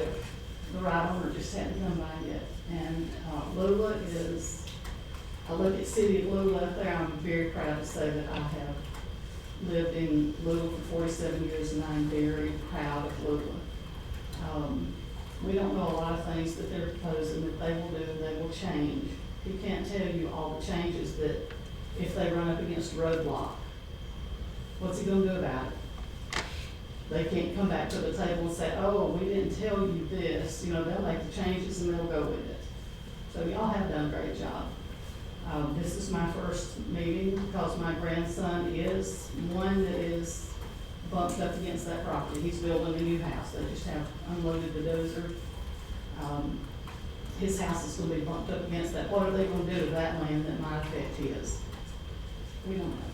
The right owner just hadn't come by yet. And Louisville is, I look at City of Louisville up there, I'm very proud to say that I have lived in Louisville for 47 years, and I'm very proud of Louisville. We don't know a lot of things that they're proposing that they will do, and they will change. He can't tell you all the changes that if they run up against a roadblock, what's he gonna do about it? They can't come back to the table and say, oh, we didn't tell you this. You know, they'll make the changes and they'll go with it. So y'all have done a great job. This is my first meeting because my grandson is one that is bumped up against that property. He's building a new house. They just have unloaded the dozer. His house is gonna be bumped up against that. What are they gonna do to that land that might affect his? We don't know.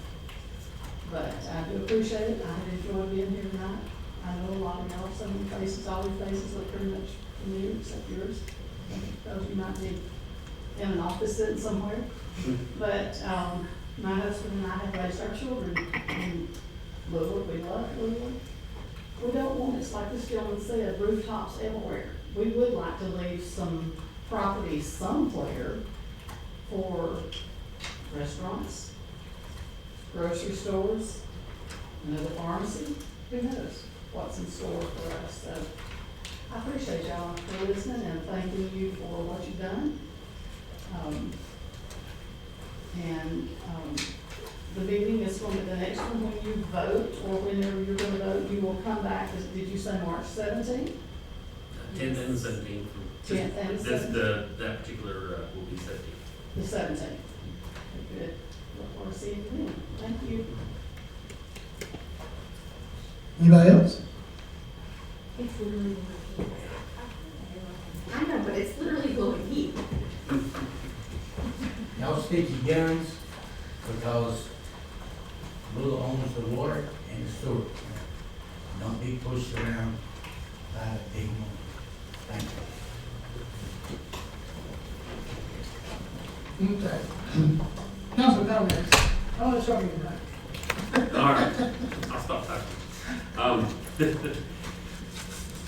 But I do appreciate it. I have enjoyed being here tonight. I know a lot of y'all, some of your faces, all your faces look pretty much familiar except yours. Those you might be in an office sitting somewhere. But, my husband and I have raised our children in Louisville. We love Louisville. We don't want, it's like this gentleman said, rooftops everywhere. We would like to leave some property somewhere for restaurants, grocery stores, another pharmacy. Who knows what's in store for us? So I appreciate y'all for listening and thanking you for what you've done. The meeting is going to, the next one, when you vote, or whenever you're gonna vote, you will come back, did you say March 17th? 10th and 17th. 10th and 17th. That particular, will be 17th. The 17th. Good. Look forward to seeing you then. Thank you. Anybody else? It's literally blowing heat. I know, but it's literally blowing heat. Y'all stick your guns because Louisville owns the water and the sewer. Don't be pushed around by the big one. Thank you. Okay. Council comments. Oh, it's already tonight. All right, I'll stop talking.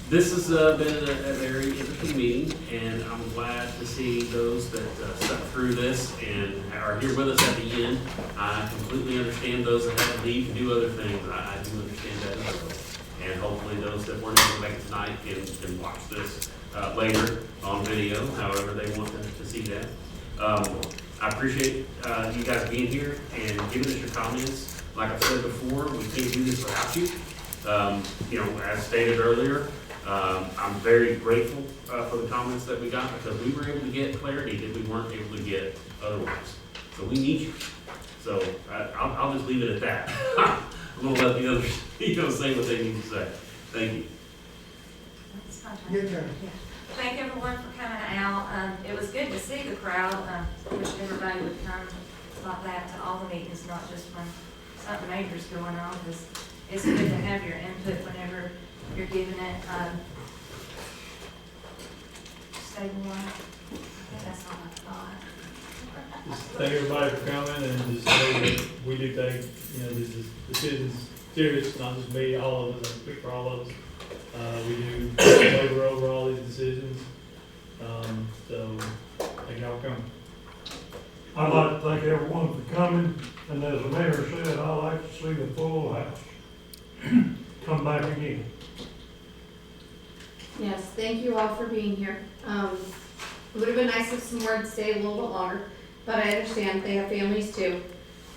This has been a very interesting meeting, and I'm glad to see those that stuck through this and are here with us at the end. I completely understand those that had to leave and do other things. I do understand that as well. And hopefully those that weren't able to make it tonight can watch this later on video, however they want to see that. I appreciate you guys being here and giving us your comments. Like I said before, we can't do this without you. As stated earlier, I'm very grateful for the comments that we got because we were able to get clarity that we weren't able to get otherwise. So we need you. So I'll just leave it at that. I'm gonna let the others, say what they need to say. Thank you. It's my turn. Your turn. Thank everyone for coming out. It was good to see the crowd. Wish everybody would come like that to all the meetings, not just when something major's going on, because it's good to have your input whenever you're giving it. Stable life. I think that's all I thought. Just thank everybody for coming and just say that we do take, this is decisions serious, not just me, all of us, I speak for all of us. We do labor over all these decisions. So thank y'all for coming. I'd like to thank everyone for coming, and as the mayor said, I like to see the full house. Come back again. Yes, thank you all for being here. It would have been nice if some more had stayed a little bit longer, but I understand they have families too.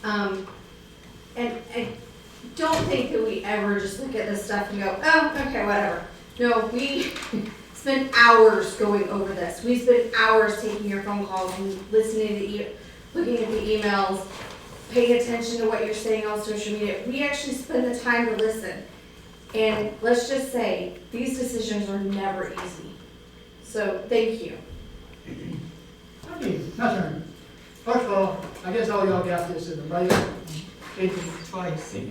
And I don't think that we ever just look at this stuff and go, oh, okay, whatever. No, we spend hours going over this. We spend hours taking your phone calls and listening to looking at the emails, paying attention to what you're saying on social media. We actually spend the time to listen. And let's just say, these decisions are never easy. So, thank you. Okay, my turn. First of all, I guess all y'all got this in the mail. Twice. It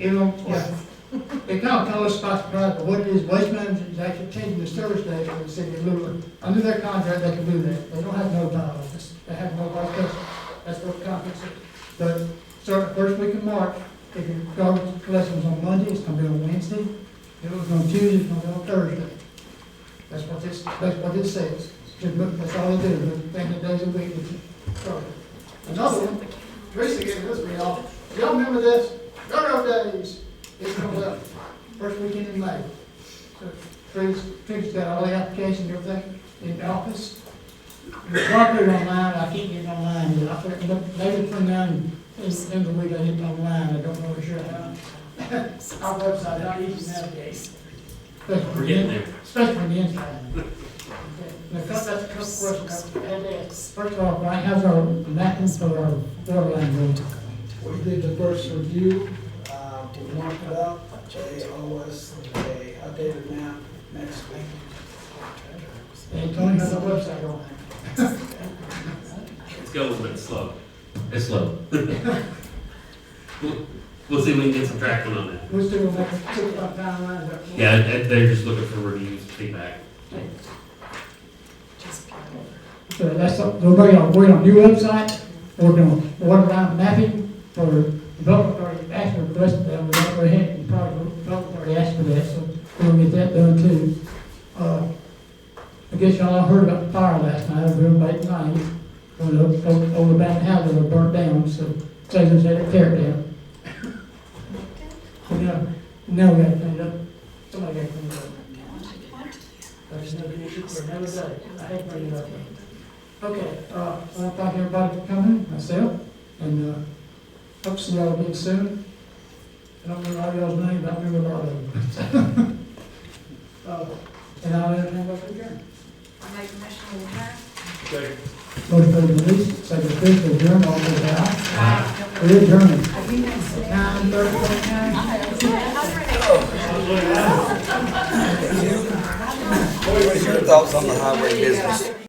kind of caught us by surprise, but what it is, Waste Management is actually changing the service days for the city of Louisville. Under their contract, they can do that. They don't have no time office. They have no office. That's what the contract says. But starting first week of March, if your garbage collection is on Monday, it's gonna be on Wednesday. If it was on Tuesday, it's gonna be on Thursday. That's what this says. That's all they do, they're thinking days a week. Another one, Teresa gave this to me all. Y'all remember this? Go days. It's coming up first weekend in May. So Teresa's got all the applications and everything in the office. The property online, I can't get it online, but I think maybe from now in the week I get it online, I don't know for sure how. Our website, how easy to navigate. We're getting there. Especially on the inside. Now, that's a couple questions I had to ask. First of all, Brian, how's our mapping for our water line going? We did the first review, we marked it up, they owe us a updated map next week. And Tony, how's our website going? It's going, but it's slow. It's slow. We'll see if we can get some traction on that. We're still gonna make a 65 timeline. Yeah, they're just looking for reviews, feedback. So that's, we're working on a new website, working on water line mapping for development already asked for the rest of them, we're not going ahead and probably development already asked for that, so we're gonna get that done too. I guess y'all heard about the fire last night over in Lake Lane, over the back houses that were burnt down, so Jason said to tear it down. Now we gotta clean it up, somebody gotta clean it up. That's another issue for another day, I hate to bring it up. Okay, I want to thank everybody for coming, myself, and hope to see y'all again soon. I don't remember all y'all's names, but I remember a lot of them. And I'll entertain a adjourn. I make a motion to adjourn. Okay. Motion by Denise, second by Chris, to adjourn, all in favor, aye. We're adjourned. 9:30. What are your thoughts on the highway business?